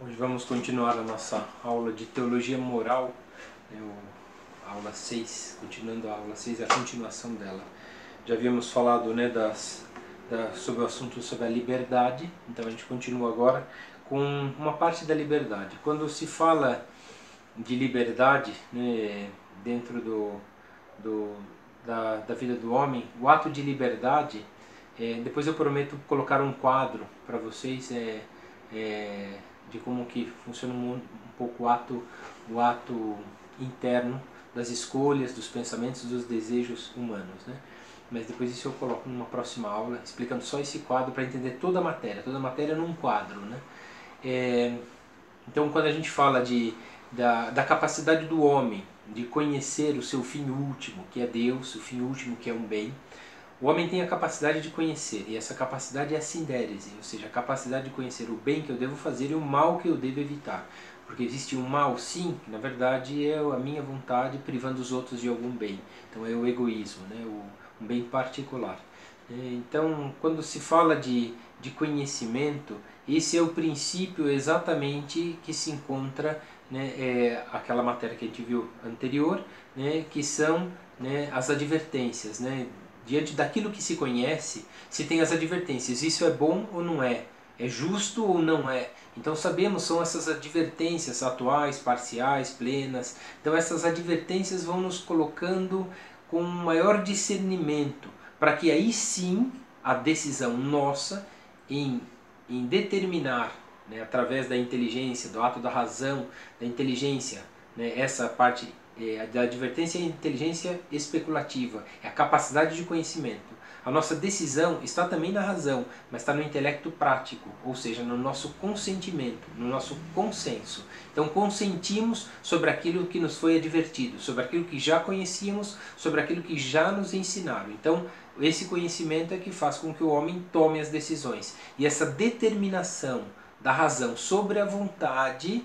Hoje vamos continuar a nossa aula de Teologia Moral, aula 6, continuando a aula 6, a continuação dela. Já havíamos falado sobre o assunto sobre a liberdade, então a gente continua agora com uma parte da liberdade. Quando se fala de liberdade, né, dentro da vida do homem, o ato de liberdade, depois eu prometo colocar um quadro para vocês, de como que funciona um pouco o ato interno das escolhas, dos pensamentos, dos desejos humanos, né? Mas depois isso eu coloco numa próxima aula, explicando só esse quadro para entender toda a matéria num quadro, né? Então quando a gente fala da capacidade do homem de conhecer o seu fim último, que é Deus, o fim último que é um bem, o homem tem a capacidade de conhecer, e essa capacidade é a sindérese, ou seja, a capacidade de conhecer o bem que eu devo fazer e o mal que eu devo evitar. Porque existe um mal, sim, que na verdade é a minha vontade privando os outros de algum bem. Então é o egoísmo, né? Um bem particular. Então, quando se fala de conhecimento, esse é o princípio exatamente que se encontra, né, aquela matéria que a gente viu anterior, né, que são, né, as advertências, né? Diante daquilo que se conhece, se tem as advertências. Isso é bom ou não é? É justo ou não é? Então sabemos, são essas advertências atuais, parciais, plenas. Então essas advertências vão nos colocando com um maior discernimento, para que aí sim a decisão nossa em determinar, né, através da inteligência, do ato da razão, da inteligência, né, essa parte da advertência é a inteligência especulativa, é a capacidade de conhecimento. A nossa decisão está também na razão, mas está no intelecto prático, ou seja, no nosso consentimento, no nosso consenso. Então consentimos sobre aquilo que nos foi advertido, sobre aquilo que já conhecíamos, sobre aquilo que já nos ensinaram. Então esse conhecimento é que faz com que o homem tome as decisões. E essa determinação da razão sobre a vontade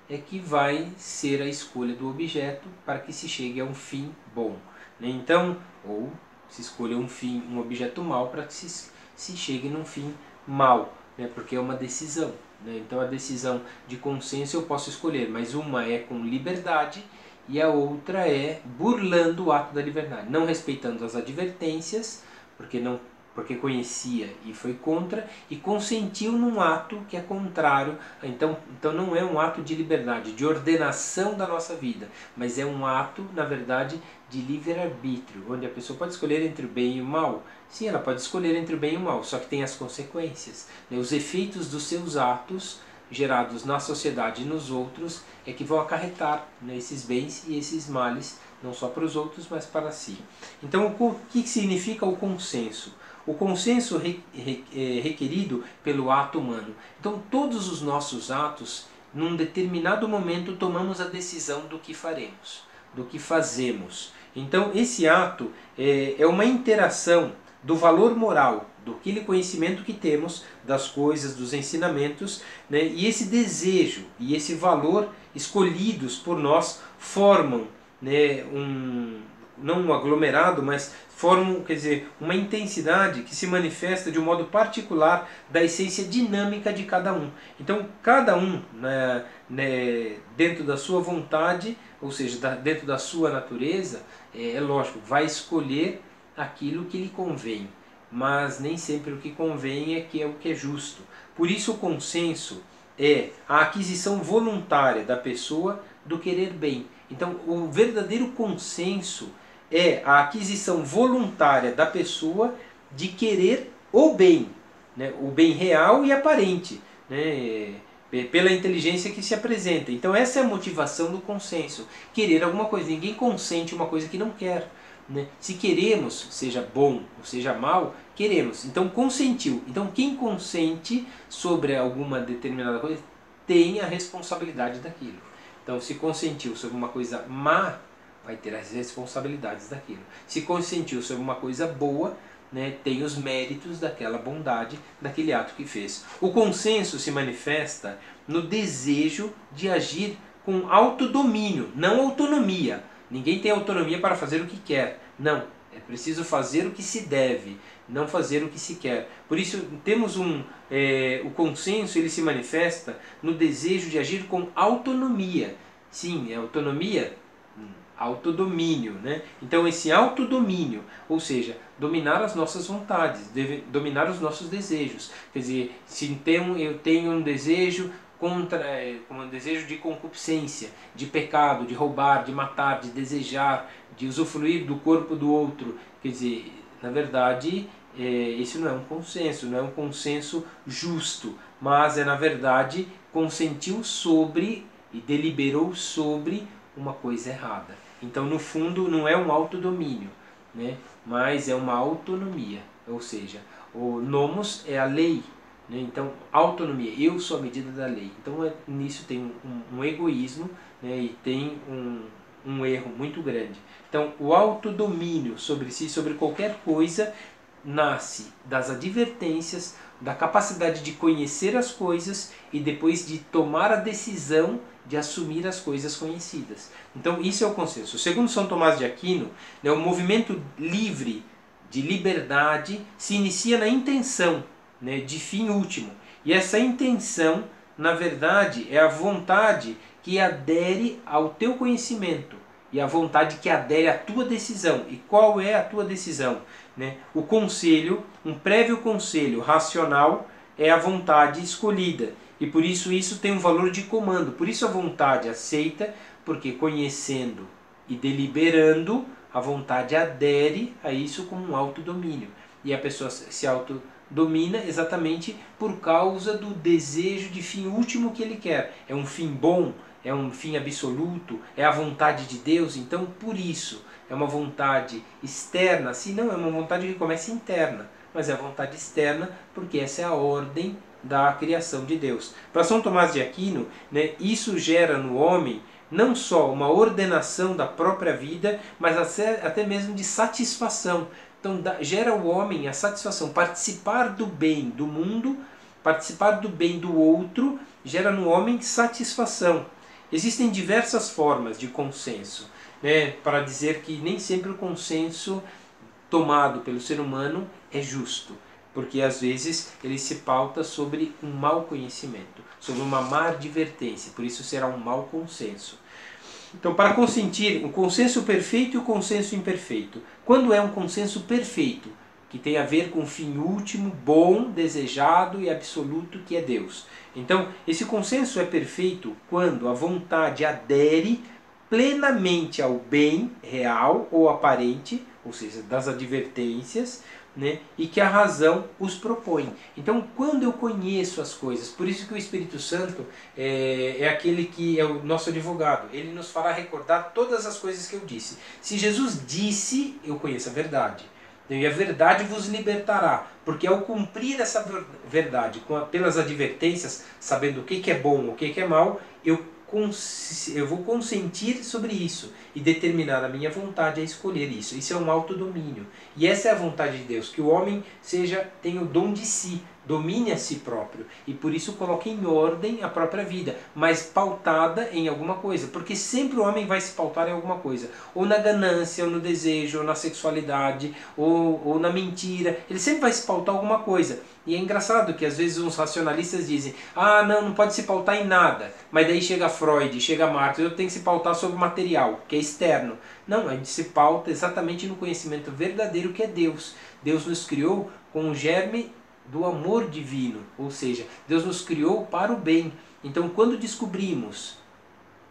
é que vai ser a escolha do objeto para que se chegue a um fim bom, né? Então, ou se escolha um objeto mau para que se chegue num fim mau, né? Porque é uma decisão, né? Então a decisão de consenso eu posso escolher, mas uma é com liberdade e a outra é burlando o ato da liberdade, não respeitando as advertências, porque conhecia e foi contra, e consentiu num ato que é contrário. Então não é um ato de liberdade, de ordenação da nossa vida, mas é um ato, na verdade, de livre-arbítrio, onde a pessoa pode escolher entre o bem e o mal. Sim, ela pode escolher entre o bem e o mal, só que tem as consequências, né? Os efeitos dos seus atos gerados na sociedade e nos outros é que vão acarretar, né, esses bens e esses males, não só para os outros, mas para si. Então o que significa o consenso? O consenso requerido pelo ato humano. Então todos os nossos atos, num determinado momento, tomamos a decisão do que faremos, do que fazemos. Então esse ato é uma interação do valor moral, do conhecimento que temos das coisas, dos ensinamentos, né, e esse desejo e esse valor escolhidos por nós formam, né, não um aglomerado, mas formam, quer dizer, uma intensidade que se manifesta de um modo particular da essência dinâmica de cada um. Então, cada um, né, dentro da sua vontade, ou seja, dentro da sua natureza, é lógico, vai escolher aquilo que lhe convém, mas nem sempre o que convém é o que é justo. Por isso o consenso é a aquisição voluntária da pessoa do querer bem. Então, o verdadeiro consenso é a aquisição voluntária da pessoa de querer o bem, né? O bem real e aparente, né? Pela inteligência que se apresenta. Então essa é a motivação do consenso, querer alguma coisa. Ninguém consente uma coisa que não quer, né? Se queremos, seja bom ou seja mal, queremos. Então consentiu. Então quem consente sobre alguma determinada coisa tem a responsabilidade daquilo. Então se consentiu sobre uma coisa má, vai ter as responsabilidades daquilo. Se consentiu sobre uma coisa boa, né, tem os méritos daquela bondade, daquele ato que fez. O consenso se manifesta no desejo de agir com autodomínio, não autonomia. Ninguém tem autonomia para fazer o que quer. Não, é preciso fazer o que se deve. não fazer o que se quer. Por isso temos o consenso, ele se manifesta no desejo de agir com autonomia. Sim, é autonomia, autodomínio, né? Então esse autodomínio, ou seja, dominar as nossas vontades, dominar os nossos desejos. Quer dizer, se eu tenho um desejo um desejo de concupiscência, de pecado, de roubar, de matar, de desejar, de usufruir do corpo do outro, quer dizer, na verdade, esse não é um consenso justo, mas na verdade consentiu sobre e deliberou sobre uma coisa errada. Então, no fundo, não é um autodomínio, né? Mas é uma autonomia, ou seja, o nomos é a lei, né? Então, autonomia, eu sou a medida da lei. Então, nisso tem um egoísmo, né? E tem um erro muito grande. Então, o autodomínio sobre si, sobre qualquer coisa, nasce das advertências, da capacidade de conhecer as coisas e depois de tomar a decisão de assumir as coisas conhecidas. Então isso é o consenso. Segundo São Tomás de Aquino, né, o movimento livre de liberdade se inicia na intenção, né, de fim último. E essa intenção, na verdade, é a vontade que adere ao teu conhecimento e a vontade que adere à tua decisão. E qual é a tua decisão? Né? O conselho, um prévio conselho racional, é a vontade escolhida. E por isso tem um valor de comando. Por isso a vontade aceita, porque conhecendo e deliberando, a vontade adere a isso como um autodomínio. E a pessoa se autodomina exatamente por causa do desejo de fim último que ele quer. É um fim bom, é um fim absoluto, é a vontade de Deus. Então, por isso, é uma vontade externa. Se não, é uma vontade que começa interna, mas é a vontade externa porque essa é a ordem da criação de Deus. Para São Tomás de Aquino, né, isso gera no homem não só uma ordenação da própria vida, mas até mesmo de satisfação. Então gera ao homem a satisfação, participar do bem do mundo, participar do bem do outro, gera no homem satisfação. Existem diversas formas de consenso, né, para dizer que nem sempre o consenso tomado pelo ser humano é justo, porque às vezes ele se pauta sobre um mau conhecimento, sobre uma má advertência, por isso será um mau consenso. Então, para consentir o consenso perfeito e o consenso imperfeito. Quando é um consenso perfeito, que tem a ver com o fim último, bom, desejado e absoluto, que é Deus. Então, esse consenso é perfeito quando a vontade adere plenamente ao bem real ou aparente, ou seja, das advertências, né, e que a razão os propõe. Então, quando eu conheço as coisas, por isso que o Espírito Santo é aquele que é o nosso advogado, ele nos fará recordar todas as coisas que eu disse. Se Jesus disse, eu conheço a verdade. E a verdade vos libertará, porque ao cumprir essa verdade pelas advertências, sabendo o que é bom, o que é mal, eu vou consentir sobre isso e determinar a minha vontade a escolher isso. Isso é um autodomínio. E essa é a vontade de Deus, que o homem tenha o dom de si, domine a si próprio e por isso coloque em ordem a própria vida, mas pautada em alguma coisa, porque sempre o homem vai se pautar em alguma coisa, ou na ganância, ou no desejo, ou na sexualidade, ou na mentira, ele sempre vai se pautar em alguma coisa. E é engraçado que às vezes uns racionalistas dizem, não pode se pautar em nada, mas daí chega Freud, chega Marx, eu tenho que se pautar sobre o material, que é externo. Não, a gente se pauta exatamente no conhecimento verdadeiro que é Deus. Deus nos criou com o germe do amor divino, ou seja, Deus nos criou para o bem. Então, quando descobrimos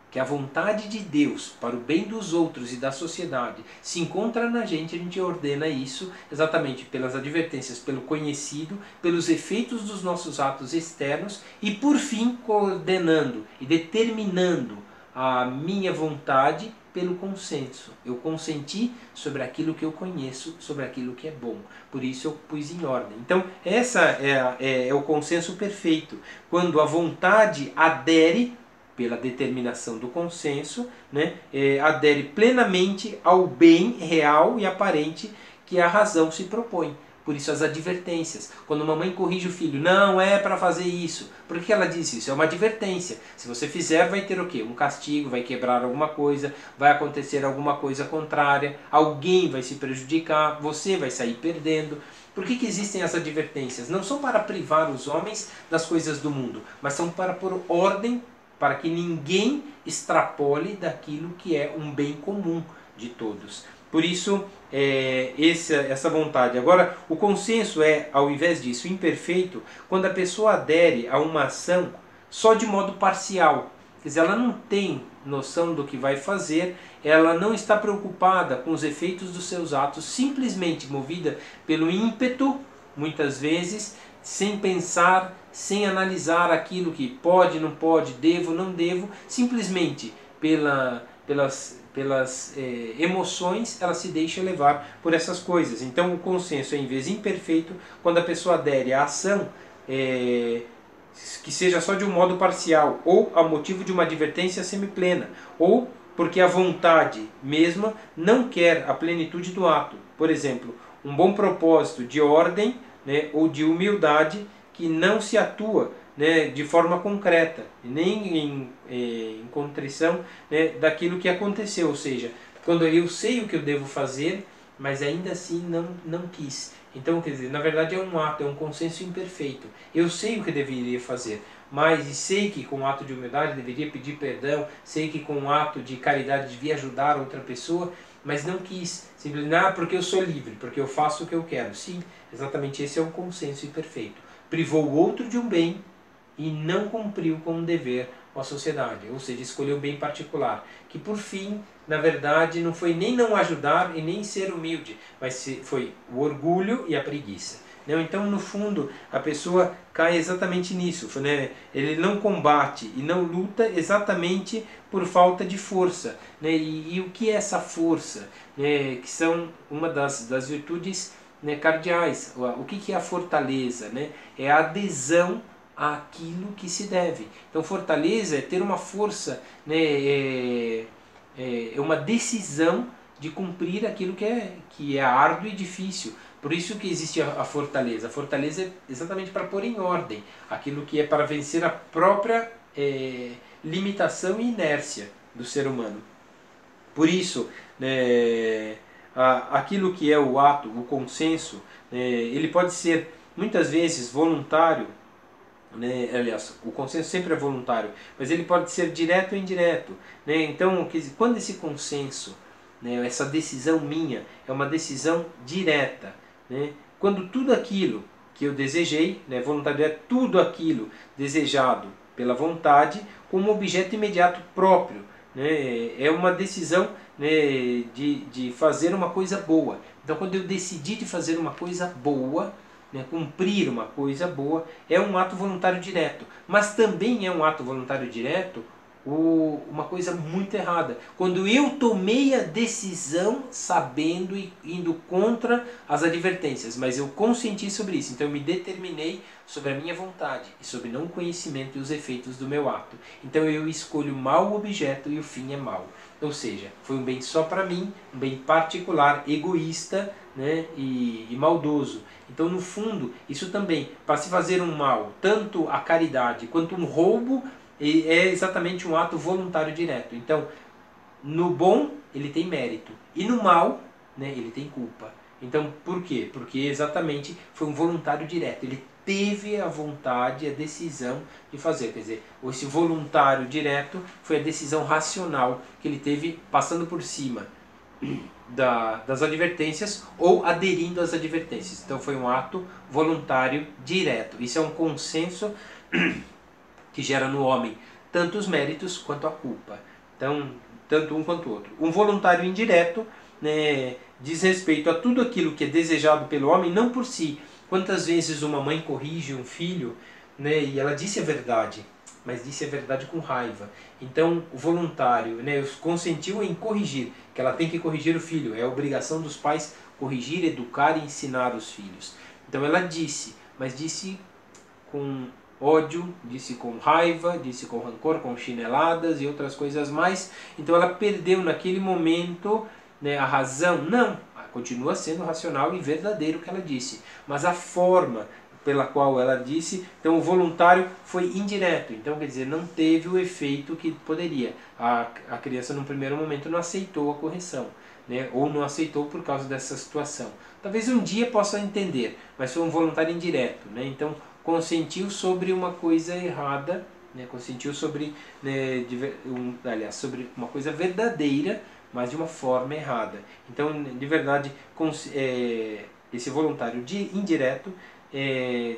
que a vontade de Deus para o bem dos outros e da sociedade se encontra na gente, a gente ordena isso exatamente pelas advertências, pelo conhecido, pelos efeitos dos nossos atos externos e, por fim, coordenando e determinando a minha vontade pelo consenso. Eu consenti sobre aquilo que eu conheço, sobre aquilo que é bom. Por isso eu pus em ordem. Então, essa é o consenso perfeito. Quando a vontade adere, pela determinação do consenso, né, adere plenamente ao bem real e aparente que a razão se propõe. Por isso as advertências. Quando uma mãe corrige o filho, não é para fazer isso. Por que ela diz isso? É uma advertência. Se você fizer, vai ter o quê? Um castigo, vai quebrar alguma coisa, vai acontecer alguma coisa contrária, alguém vai se prejudicar, você vai sair perdendo. Por que existem as advertências? Não são para privar os homens das coisas do mundo, mas são para pôr ordem, para que ninguém extrapole daquilo que é um bem comum de todos. Por isso, essa vontade. Agora, o consenso é, ao invés disso, imperfeito, quando a pessoa adere a uma ação só de modo parcial. Quer dizer, ela não tem noção do que vai fazer, ela não está preocupada com os efeitos dos seus atos, simplesmente movida pelo ímpeto, muitas vezes, sem pensar, sem analisar aquilo que pode, não pode, devo, não devo, simplesmente pelas emoções, ela se deixa levar por essas coisas. Então o consenso é, em vez imperfeito, quando a pessoa adere à ação, que seja só de um modo parcial, ou ao motivo de uma advertência semiplena, ou porque a vontade mesma não quer a plenitude do ato. Por exemplo, um bom propósito de ordem, né, ou de humildade que não se atua, né, de forma concreta, nem em contrição, né, daquilo que aconteceu. Ou seja, quando eu sei o que eu devo fazer, mas ainda assim não quis. Então, quer dizer, na verdade é um ato, é um consenso imperfeito. Eu sei o que deveria fazer, mas sei que com um ato de humildade deveria pedir perdão, sei que com um ato de caridade devia ajudar outra pessoa, mas não quis. Simplesmente, porque eu sou livre, porque eu faço o que eu quero. Sim, exatamente esse é o consenso imperfeito. Privou o outro de um bem e não cumpriu com um dever com a sociedade, ou seja, escolheu um bem particular, que por fim, na verdade, não foi nem não ajudar e nem ser humilde, mas foi o orgulho e a preguiça. Então, no fundo, a pessoa cai exatamente nisso, né? Ele não combate e não luta exatamente por falta de força. Né? E o que é essa força? Né? Que são uma das virtudes, né, cardeais. O que é a fortaleza? Né? É a adesão àquilo que se deve. Então, fortaleza é ter uma força, né, é uma decisão de cumprir aquilo que é árduo e difícil. Por isso que existe a fortaleza. A fortaleza é exatamente para pôr em ordem aquilo que é para vencer a própria limitação e inércia do ser humano. Por isso, né, aquilo que é o ato, o consenso, ele pode ser muitas vezes voluntário, né? Aliás, o consenso sempre é voluntário, mas ele pode ser direto ou indireto. Né? Então, quando esse consenso, né, essa decisão minha, é uma decisão direta, né? Quando tudo aquilo que eu desejei, né, voluntariedade é tudo aquilo desejado pela vontade, como objeto imediato próprio, né? É uma decisão, né, de fazer uma coisa boa. Então, quando eu decidi de fazer uma coisa boa, né, cumprir uma coisa boa, é um ato voluntário direto. Mas também é um ato voluntário direto uma coisa muito errada. Quando eu tomei a decisão sabendo e indo contra as advertências, mas eu consenti sobre isso, então eu me determinei sobre a minha vontade e sobre não conhecimento e os efeitos do meu ato. Então eu escolho mal o objeto e o fim é mal. Ou seja, foi um bem só para mim, um bem particular, egoísta, né, e maldoso. Então, no fundo, isso também, para se fazer um mal, tanto a caridade quanto um roubo, é exatamente um ato voluntário direto. Então, no bom, ele tem mérito, e no mal, né, ele tem culpa. Então, por quê? Porque exatamente foi um voluntário direto. Ele teve a vontade, a decisão de fazer. Quer dizer, esse voluntário direto foi a decisão racional que ele teve passando por cima das advertências ou aderindo às advertências. Então foi um ato voluntário direto. Isso é um consenso que gera no homem tanto os méritos quanto a culpa. Então, tanto um quanto o outro. Um voluntário indireto, né, diz respeito a tudo aquilo que é desejado pelo homem, não por si. Quantas vezes uma mãe corrige um filho, né, e ela disse a verdade, mas disse a verdade com raiva. Então, o voluntário, né, consentiu em corrigir, que ela tem que corrigir o filho. É a obrigação dos pais corrigir, educar e ensinar os filhos. Então, ela disse, mas disse com ódio, disse com raiva, disse com rancor, com chineladas e outras coisas mais. Então, ela perdeu naquele momento, né, a razão. Não, continua sendo racional e verdadeiro o que ela disse, mas a forma pela qual ela disse, então o voluntário foi indireto, então quer dizer, não teve o efeito que poderia. A criança no primeiro momento não aceitou a correção, né, ou não aceitou por causa dessa situação. Talvez um dia possa entender, mas foi um voluntário indireto, né? Então consentiu sobre uma coisa errada, né? Consentiu sobre, né, aliás, sobre uma coisa verdadeira, mas de uma forma errada. Então, de verdade, esse voluntário indireto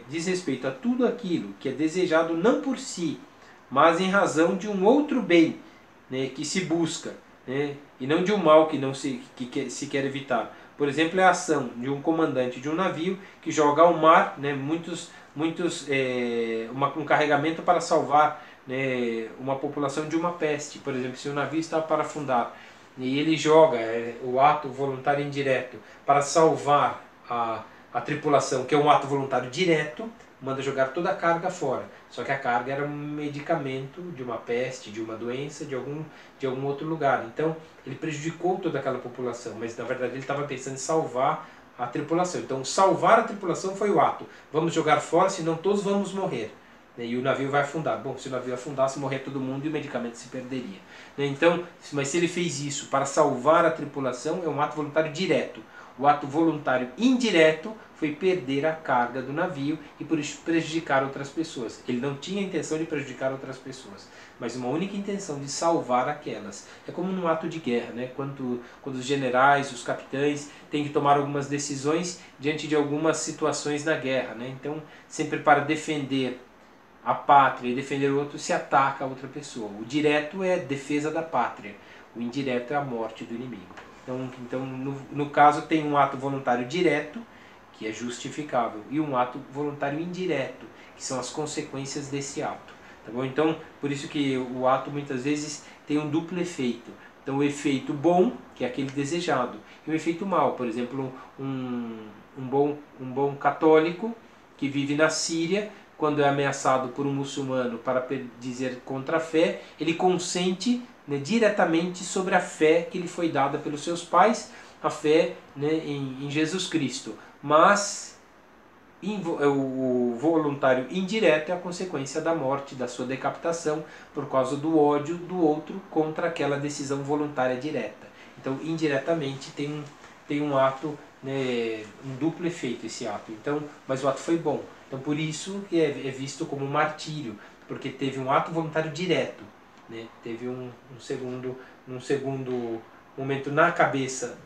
diz respeito a tudo aquilo que é desejado não por si, mas em razão de um outro bem, né, que se busca, né, e não de um mal que se quer evitar. Por exemplo, é a ação de um comandante de um navio que joga ao mar, né, um carregamento para salvar, né, uma população de uma peste. Por exemplo, se o navio está para afundar e ele joga o ato voluntário indireto para salvar a tripulação, que é um ato voluntário direto, manda jogar toda a carga fora. Só que a carga era um medicamento de uma peste, de uma doença, de algum outro lugar. Então ele prejudicou toda aquela população, mas na verdade ele estava pensando em salvar a tripulação. Então salvar a tripulação foi o ato. Vamos jogar fora, senão todos vamos morrer. E o navio vai afundar. Bom, se o navio afundasse, morrer todo mundo e o medicamento se perderia. Então, mas se ele fez isso para salvar a tripulação, é um ato voluntário direto. O ato voluntário indireto foi perder a carga do navio e por isso prejudicar outras pessoas. Ele não tinha a intenção de prejudicar outras pessoas, mas uma única intenção de salvar aquelas. É como num ato de guerra, né? Quando os generais, os capitães têm que tomar algumas decisões diante de algumas situações na guerra, né? Então, sempre para defender a pátria e defender o outro, se ataca a outra pessoa. O direto é defesa da pátria, o indireto é a morte do inimigo. Então no caso tem um ato voluntário direto, que é justificável, e um ato voluntário indireto, que são as consequências desse ato. Tá bom? Então, por isso que o ato muitas vezes tem um duplo efeito. Então, o efeito bom, que é aquele desejado, e o efeito mal. Por exemplo, um bom católico que vive na Síria, quando é ameaçado por um muçulmano para dizer contra a fé, ele consente, né, diretamente sobre a fé que lhe foi dada pelos seus pais, a fé, né, em Jesus Cristo. Mas o voluntário indireto é a consequência da morte, da sua decapitação, por causa do ódio do outro contra aquela decisão voluntária direta. Então, indiretamente, tem um ato, né, um duplo efeito esse ato. Então, mas o ato foi bom. Então, por isso que é visto como um martírio, porque teve um ato voluntário direto, né? Teve um segundo momento na cabeça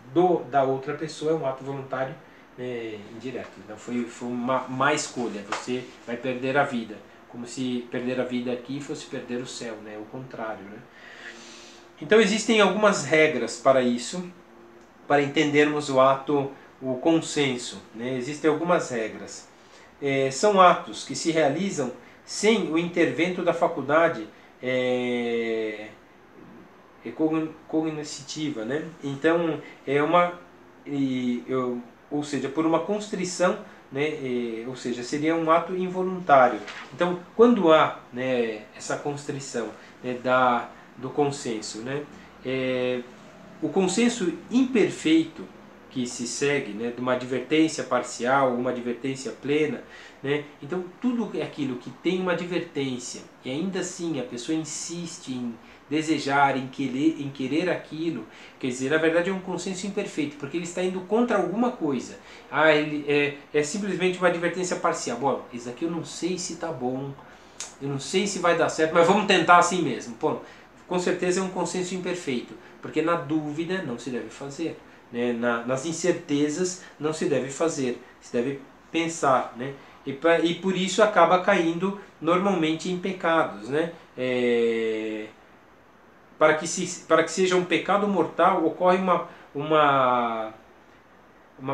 da outra pessoa, um ato voluntário, né, indireto. Então foi uma má escolha, você vai perder a vida, como se perder a vida aqui fosse perder o céu, né? O contrário, né? Então existem algumas regras para isso, para entendermos o consenso, né? Existem algumas regras. São atos que se realizam sem o intervento da faculdade cognitiva, né? Então ou seja, por uma constrição, né? Ou seja, seria um ato involuntário. Então, quando há, né, essa constrição, né, do consenso, né? O consenso imperfeito que se segue, né, de uma advertência parcial, uma advertência plena, né? Então tudo aquilo que tem uma advertência e ainda assim a pessoa insiste em desejar, em querer aquilo, quer dizer, na verdade é um consenso imperfeito, porque ele está indo contra alguma coisa. Ele é simplesmente uma advertência parcial. Bom, isso aqui eu não sei se está bom, eu não sei se vai dar certo, mas vamos tentar assim mesmo. Bom, com certeza é um consenso imperfeito, porque na dúvida não se deve fazer. Né? Nas incertezas não se deve fazer, se deve pensar, né? E por isso acaba caindo normalmente em pecados, né? Para que seja um pecado mortal, ocorre uma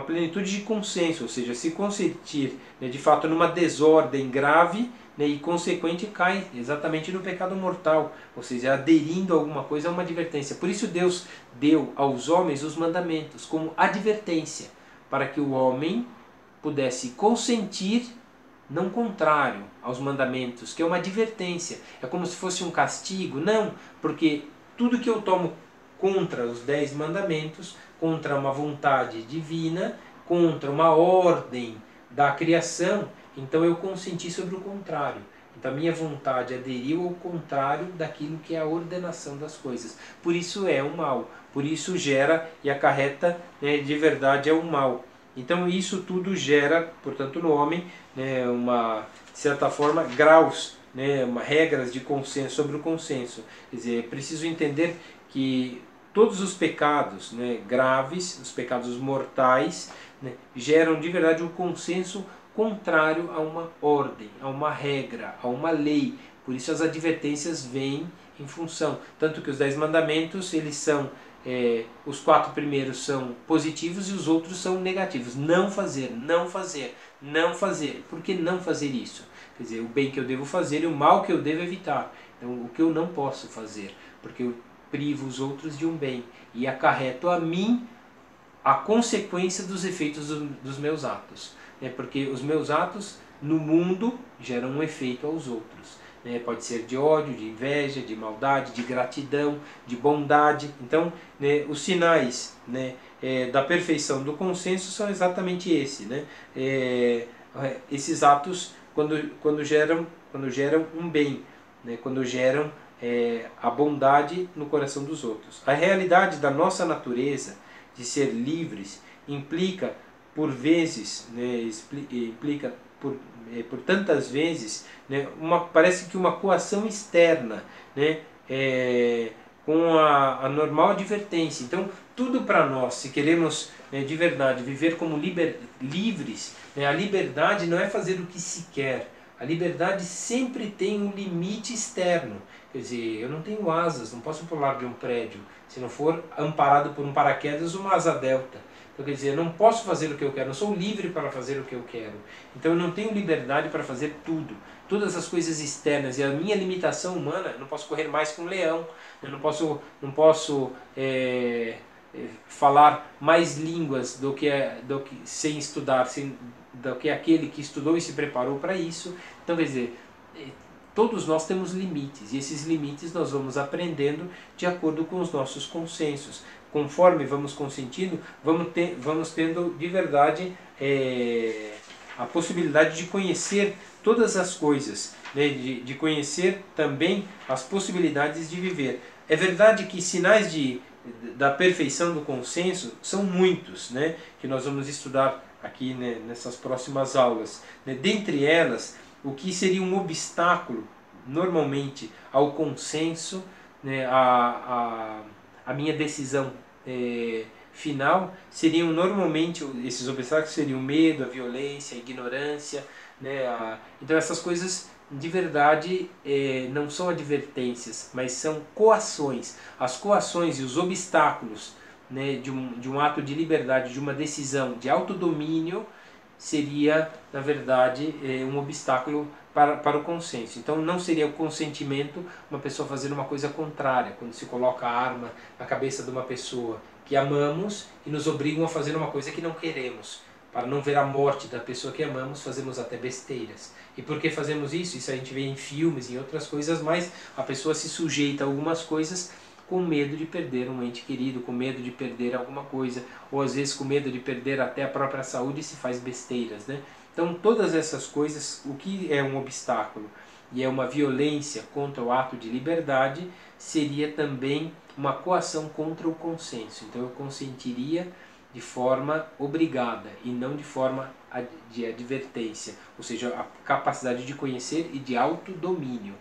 plenitude de consenso, ou seja, se consentir, né, de fato numa desordem grave, né, e consequente cai exatamente no pecado mortal, ou seja, aderindo a alguma coisa a uma advertência. Por isso Deus deu aos homens os mandamentos como advertência, para que o homem pudesse consentir, não contrário aos mandamentos, que é uma advertência. É como se fosse um castigo? Não, porque tudo que eu tomo contra os 10 mandamentos, contra uma vontade divina, contra uma ordem da criação, então eu consenti sobre o contrário. Então a minha vontade aderiu ao contrário daquilo que é a ordenação das coisas. Por isso é o mal, por isso gera e acarreta, né, de verdade é o mal. Então isso tudo gera, portanto, no homem, né, de certa forma, graus, né, regras de consenso sobre o consenso. Quer dizer, é preciso entender que todos os pecados, né, graves, os pecados mortais, né, geram de verdade um consenso contrário a uma ordem, a uma regra, a uma lei. Por isso as advertências vêm em função. Tanto que os 10 mandamentos, eles são, os 4 primeiros são positivos e os outros são negativos. Não fazer, não fazer, não fazer. Por que não fazer isso? Quer dizer, o bem que eu devo fazer e o mal que eu devo evitar. Então, o que eu não posso fazer, porque eu privo os outros de um bem e acarreto a mim a consequência dos efeitos dos meus atos. Porque os meus atos no mundo geram um efeito aos outros. Pode ser de ódio, de inveja, de maldade, de gratidão, de bondade. Então, os sinais, da perfeição do consenso são exatamente esse. Esses atos quando geram um bem, quando geram a bondade no coração dos outros. A realidade da nossa natureza de ser livres implica por vezes, implica por tantas vezes, parece que uma coação externa, com a normal advertência. Então, tudo para nós, se queremos de verdade viver como livres, a liberdade não é fazer o que se quer. A liberdade sempre tem um limite externo. Quer dizer, eu não tenho asas, não posso pular de um prédio se não for amparado por um paraquedas ou uma asa delta. Então, quer dizer, eu não posso fazer o que eu quero, eu sou livre para fazer o que eu quero. Então eu não tenho liberdade para fazer tudo. Todas as coisas externas e a minha limitação humana, eu não posso correr mais que um leão, eu não posso falar mais línguas do que sem estudar, do que aquele que estudou e se preparou para isso. Então, quer dizer, todos nós temos limites, e esses limites nós vamos aprendendo de acordo com os nossos consensos. Conforme vamos consentindo, vamos tendo de verdade a possibilidade de conhecer todas as coisas, de conhecer também as possibilidades de viver. É verdade que sinais da perfeição do consenso são muitos, que nós vamos estudar aqui, nessas próximas aulas. Dentre elas, o que seria um obstáculo, normalmente, ao consenso, a minha decisão final, seriam normalmente, esses obstáculos seriam o medo, a violência, a ignorância. Então essas coisas, de verdade, não são advertências, mas são coações. As coações e os obstáculos, de um ato de liberdade, de uma decisão de autodomínio, seria, na verdade, um obstáculo para o consenso. Então não seria o consentimento uma pessoa fazer uma coisa contrária, quando se coloca a arma na cabeça de uma pessoa que amamos e nos obrigam a fazer uma coisa que não queremos. Para não ver a morte da pessoa que amamos, fazemos até besteiras. E por que fazemos isso? Isso a gente vê em filmes, em outras coisas, mas a pessoa se sujeita a algumas coisas com medo de perder um ente querido, com medo de perder alguma coisa, ou às vezes com medo de perder até a própria saúde e se faz besteiras. Então todas essas coisas, o que é um obstáculo e é uma violência contra o ato de liberdade, seria também uma coação contra o consenso. Então eu consentiria de forma obrigada e não de forma de advertência, ou seja, a capacidade de conhecer e de autodomínio,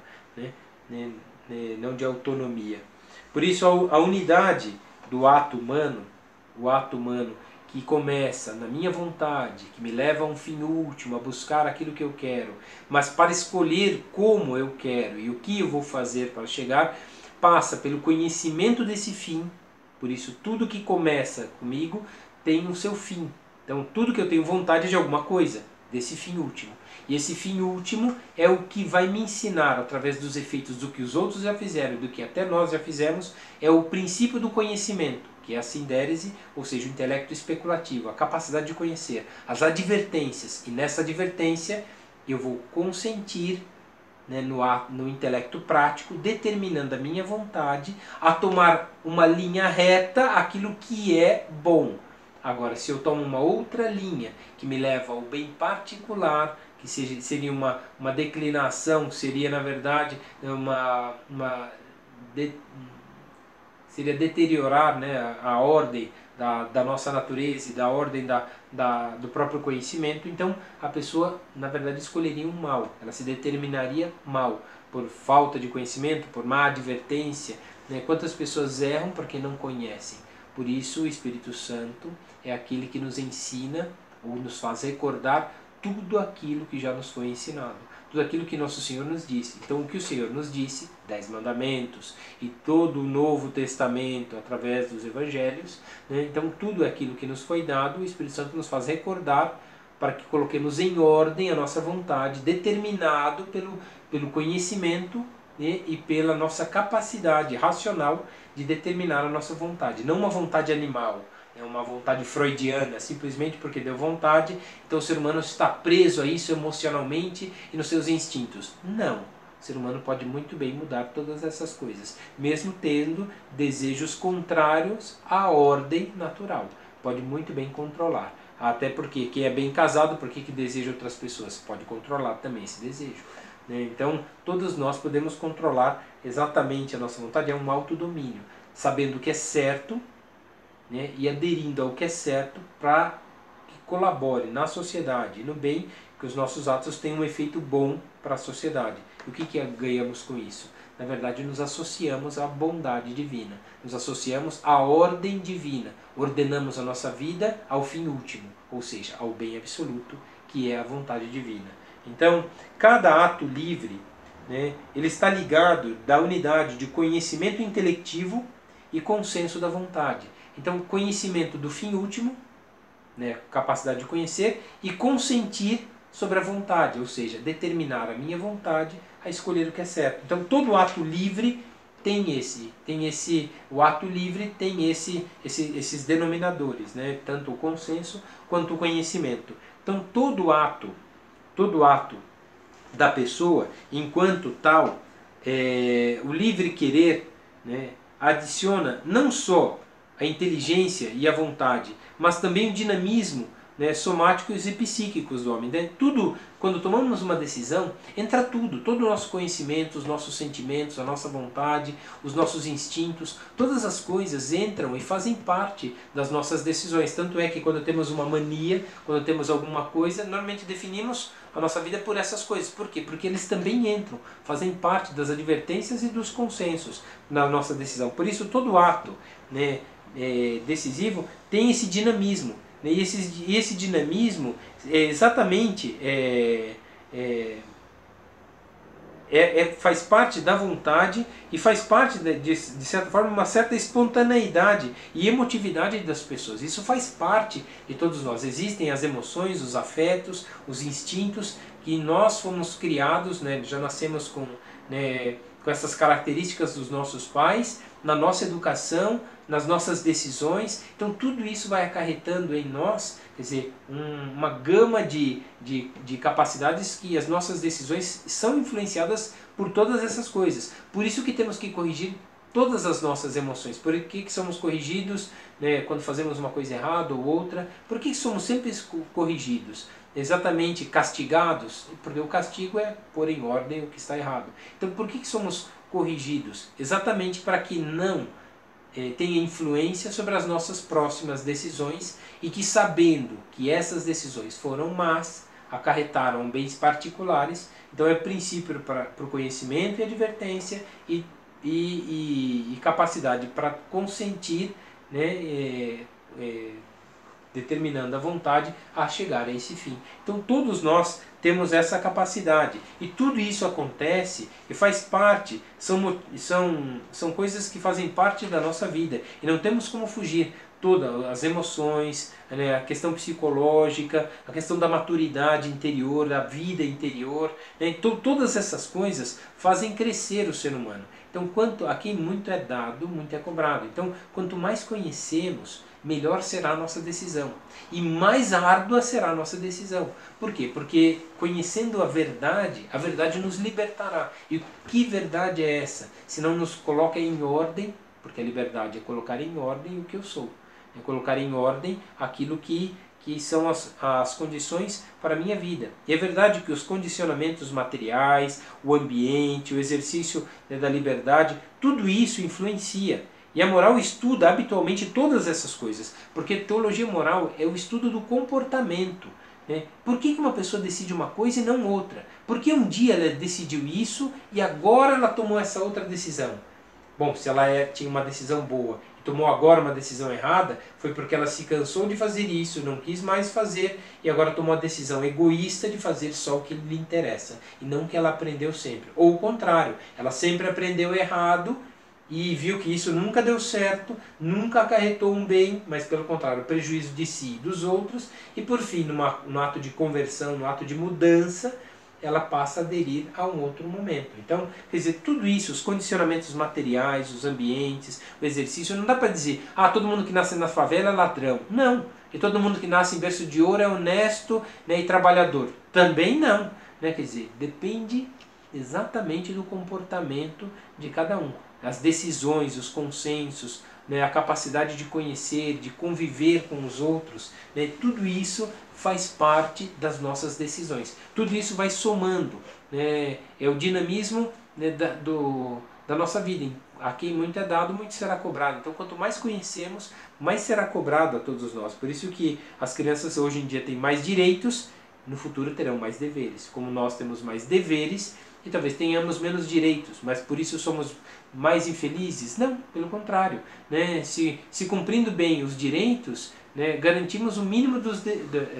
não de autonomia. Por isso a unidade do ato humano, o ato humano que começa na minha vontade, que me leva a um fim último, a buscar aquilo que eu quero, mas para escolher como eu quero e o que eu vou fazer para chegar, passa pelo conhecimento desse fim. Por isso tudo que começa comigo tem o seu fim. Então tudo que eu tenho vontade é de alguma coisa, desse fim último. E esse fim último é o que vai me ensinar, através dos efeitos do que os outros já fizeram, do que até nós já fizemos, é o princípio do conhecimento, que é a sindérese, ou seja, o intelecto especulativo, a capacidade de conhecer, as advertências. E nessa advertência eu vou consentir, no intelecto prático, determinando a minha vontade a tomar uma linha reta aquilo que é bom. Agora, se eu tomo uma outra linha que me leva ao bem particular, que seria uma declinação, seria na verdade seria deteriorar, né, a ordem da nossa natureza e da ordem do próprio conhecimento. Então a pessoa na verdade escolheria um mal, ela se determinaria mal, por falta de conhecimento, por má advertência, né? Quantas pessoas erram porque não conhecem? Por isso o Espírito Santo é aquele que nos ensina ou nos faz recordar tudo aquilo que já nos foi ensinado, tudo aquilo que nosso Senhor nos disse. Então o que o Senhor nos disse, 10 mandamentos e todo o Novo Testamento através dos Evangelhos, né? Então tudo aquilo que nos foi dado, o Espírito Santo nos faz recordar para que coloquemos em ordem a nossa vontade, determinado pelo conhecimento, né, e pela nossa capacidade racional de determinar a nossa vontade. Não uma vontade animal, é uma vontade freudiana, simplesmente porque deu vontade, então o ser humano está preso a isso emocionalmente e nos seus instintos. Não, o ser humano pode muito bem mudar todas essas coisas, mesmo tendo desejos contrários à ordem natural. Pode muito bem controlar. Até porque quem é bem casado, por que deseja outras pessoas? Pode controlar também esse desejo. Então, todos nós podemos controlar exatamente a nossa vontade, é um autodomínio, sabendo o que é certo, né, e aderindo ao que é certo para que colabore na sociedade e no bem, que os nossos atos tenham um efeito bom para a sociedade. E o que ganhamos com isso? Na verdade, nos associamos à bondade divina, nos associamos à ordem divina, ordenamos a nossa vida ao fim último, ou seja, ao bem absoluto, que é a vontade divina. Então, cada ato livre, né, ele está ligado da unidade de conhecimento intelectivo e consenso da vontade. Então, conhecimento do fim último, né, capacidade de conhecer, e consentir sobre a vontade, ou seja, determinar a minha vontade a escolher o que é certo. Então, todo ato livre o ato livre tem esses denominadores, né, tanto o consenso quanto o conhecimento. Então, todo ato da pessoa, enquanto tal, o livre querer, né, adiciona não só a inteligência e a vontade, mas também o dinamismo, né, somáticos e psíquicos do homem. Né? Tudo, quando tomamos uma decisão, entra tudo, todo o nosso conhecimento, os nossos sentimentos, a nossa vontade, os nossos instintos, todas as coisas entram e fazem parte das nossas decisões. Tanto é que quando temos uma mania, quando temos alguma coisa, normalmente definimos a nossa vida por essas coisas. Por quê? Porque eles também entram, fazem parte das advertências e dos consensos na nossa decisão. Por isso todo ato, né, decisivo tem esse dinamismo. E esse dinamismo exatamente faz parte da vontade e faz parte, de certa forma, uma certa espontaneidade e emotividade das pessoas. Isso faz parte de todos nós. Existem as emoções, os afetos, os instintos que nós fomos criados, né, já nascemos com essas características dos nossos pais, na nossa educação, nas nossas decisões. Então tudo isso vai acarretando em nós, quer dizer, uma gama de capacidades que as nossas decisões são influenciadas por todas essas coisas. Por isso que temos que corrigir todas as nossas emoções. Por que somos corrigidos, né, quando fazemos uma coisa errada ou outra? Por que somos sempre corrigidos? Exatamente castigados? Porque o castigo é pôr em ordem o que está errado. Então por que somos corrigidos? Exatamente para que não tenha influência sobre as nossas próximas decisões e que, sabendo que essas decisões foram más, acarretaram bens particulares, então é princípio para o conhecimento e advertência e capacidade para consentir, né, determinando a vontade a chegar a esse fim. Então todos nós temos essa capacidade e tudo isso acontece e faz parte, são coisas que fazem parte da nossa vida e não temos como fugir. Todas as emoções, né, a questão psicológica, a questão da maturidade interior, da vida interior, né, então, todas essas coisas fazem crescer o ser humano. Então, a quem muito é dado, muito é cobrado. Então, quanto mais conhecemos, melhor será a nossa decisão. E mais árdua será a nossa decisão. Por quê? Porque conhecendo a verdade nos libertará. E que verdade é essa? Se não nos coloca em ordem, porque a liberdade é colocar em ordem o que eu sou. É colocar em ordem aquilo que que são as condições para a minha vida. E é verdade que os condicionamentos materiais, o ambiente, o exercício, né, da liberdade, tudo isso influencia. E a moral estuda habitualmente todas essas coisas, porque teologia moral é o estudo do comportamento. Né? Por que uma pessoa decide uma coisa e não outra? Por que um dia ela decidiu isso e agora ela tomou essa outra decisão? Bom, se ela tinha uma decisão boa e tomou agora uma decisão errada, foi porque ela se cansou de fazer isso, não quis mais fazer e agora tomou a decisão egoísta de fazer só o que lhe interessa e não o que ela aprendeu sempre. Ou o contrário, ela sempre aprendeu errado e viu que isso nunca deu certo, nunca acarretou um bem, mas pelo contrário, prejuízo de si e dos outros, e por fim, no ato de conversão, no ato de mudança, ela passa a aderir a um outro momento. Então, quer dizer, tudo isso, os condicionamentos materiais, os ambientes, o exercício, não dá para dizer, todo mundo que nasce na favela é ladrão. Não. E todo mundo que nasce em berço de ouro é honesto, né, e trabalhador. Também não. Né? Quer dizer, depende exatamente do comportamento de cada um. As decisões, os consensos, né, a capacidade de conhecer, de conviver com os outros, né, tudo isso faz parte das nossas decisões. Tudo isso vai somando, né, é o dinamismo, né, da nossa vida. A quem muito é dado, muito será cobrado. Então, quanto mais conhecemos, mais será cobrado a todos nós. Por isso que as crianças hoje em dia têm mais direitos, no futuro terão mais deveres. Como nós temos mais deveres, e talvez tenhamos menos direitos, mas por isso somos mais infelizes? Não, pelo contrário. Né? Se cumprindo bem os direitos, né, garantimos o mínimo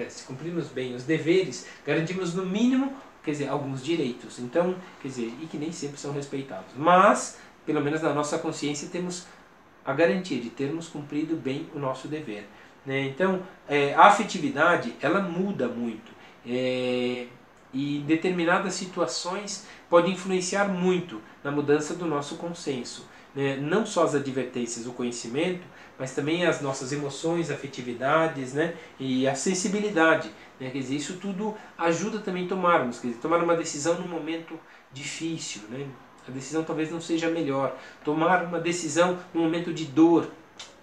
se cumprirmos bem os deveres, garantimos no mínimo, quer dizer, alguns direitos. Então, quer dizer, e que nem sempre são respeitados. Mas, pelo menos na nossa consciência, temos a garantia de termos cumprido bem o nosso dever. Né? Então, a afetividade, ela muda muito. E em determinadas situações pode influenciar muito na mudança do nosso consenso. Né? Não só as advertências, o conhecimento, mas também as nossas emoções, afetividades, né? E a sensibilidade. Né? Quer dizer, isso tudo ajuda também a tomarmos. Quer dizer, tomar uma decisão num momento difícil. Né? A decisão talvez não seja a melhor. Tomar uma decisão num momento de dor,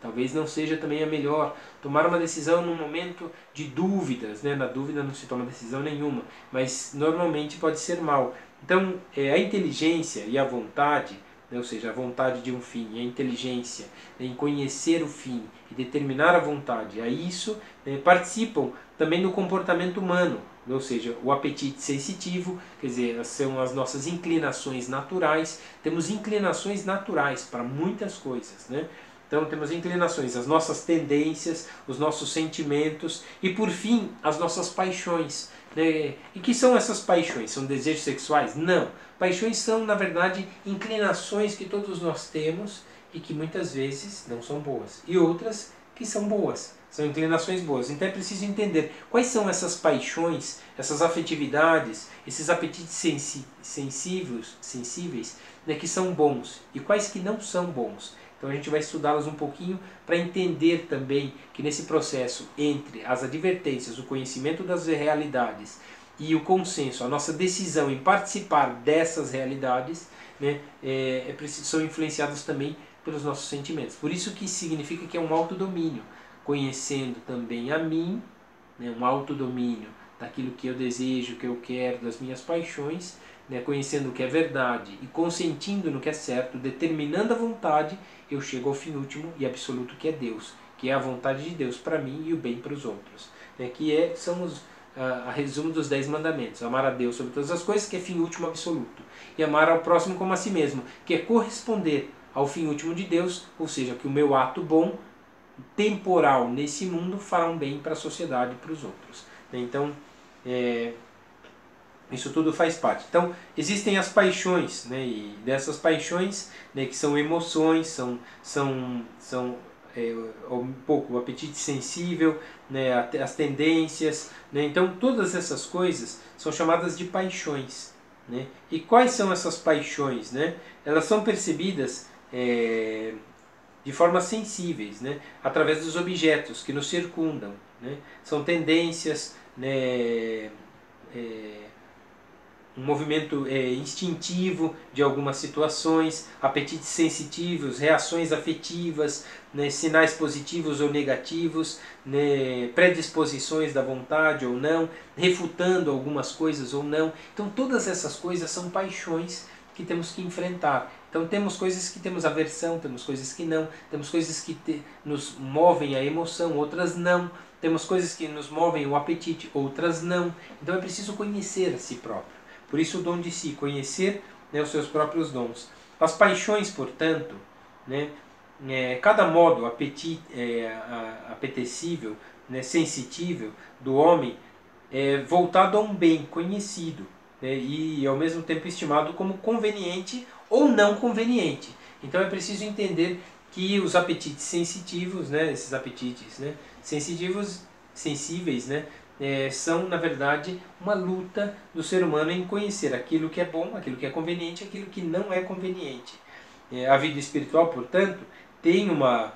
talvez não seja também a melhor. Tomar uma decisão num momento de dúvidas, né? Na dúvida não se toma decisão nenhuma, mas normalmente pode ser mal. Então, a inteligência e a vontade, né? Ou seja, a vontade de um fim e a inteligência, né? Em conhecer o fim e determinar a vontade, a isso, né? Participam também do comportamento humano, ou seja, o apetite sensitivo, quer dizer, são as nossas inclinações naturais. Temos inclinações naturais para muitas coisas, né? Então temos inclinações, as nossas tendências, os nossos sentimentos e, por fim, as nossas paixões. Né? E que são essas paixões? São desejos sexuais? Não. Paixões são, na verdade, inclinações que todos nós temos e que muitas vezes não são boas. E outras que são boas. São inclinações boas. Então é preciso entender quais são essas paixões, essas afetividades, esses apetites sensíveis, né, que são bons e quais que não são bons. Então a gente vai estudá-las um pouquinho para entender também que nesse processo entre as advertências, o conhecimento das realidades e o consenso, a nossa decisão em participar dessas realidades, né, são influenciadas também pelos nossos sentimentos. Por isso que significa que é um autodomínio, conhecendo também a mim, né, um autodomínio daquilo que eu desejo, que eu quero, das minhas paixões, né, conhecendo o que é verdade e consentindo no que é certo, determinando a vontade, eu chego ao fim último e absoluto que é Deus, que é a vontade de Deus para mim e o bem para os outros. Né, que são a resumo dos 10 mandamentos. Amar a Deus sobre todas as coisas, que é fim último absoluto. E amar ao próximo como a si mesmo, que é corresponder ao fim último de Deus, ou seja, que o meu ato bom, temporal nesse mundo, fará um bem para a sociedade e para os outros. Então, isso tudo faz parte. Então, existem as paixões, né? E dessas paixões, né, que são emoções, são um pouco o apetite sensível, né, as tendências, né? Então, todas essas coisas são chamadas de paixões. Né? E quais são essas paixões? Né? Elas são percebidas de formas sensíveis, né? Através dos objetos que nos circundam. Né? São tendências, né, um movimento instintivo de algumas situações, apetites sensitivos, reações afetivas, né, sinais positivos ou negativos, né, predisposições da vontade ou não, refutando algumas coisas ou não. Então todas essas coisas são paixões que temos que enfrentar. Então temos coisas que temos aversão, temos coisas que não, temos coisas que nos movem a emoção, outras não, temos coisas que nos movem o apetite, outras não. Então é preciso conhecer a si próprio. Por isso o dom de si, conhecer, né, os seus próprios dons. As paixões, portanto, né, cada modo apetecível, né, sensitível do homem é voltado a um bem conhecido, né, e ao mesmo tempo estimado como conveniente ou não conveniente. Então é preciso entender que os apetites sensitivos, né, esses apetites, né, sensíveis, né, são, na verdade, uma luta do ser humano em conhecer aquilo que é bom, aquilo que é conveniente, aquilo que não é conveniente. A vida espiritual, portanto, tem uma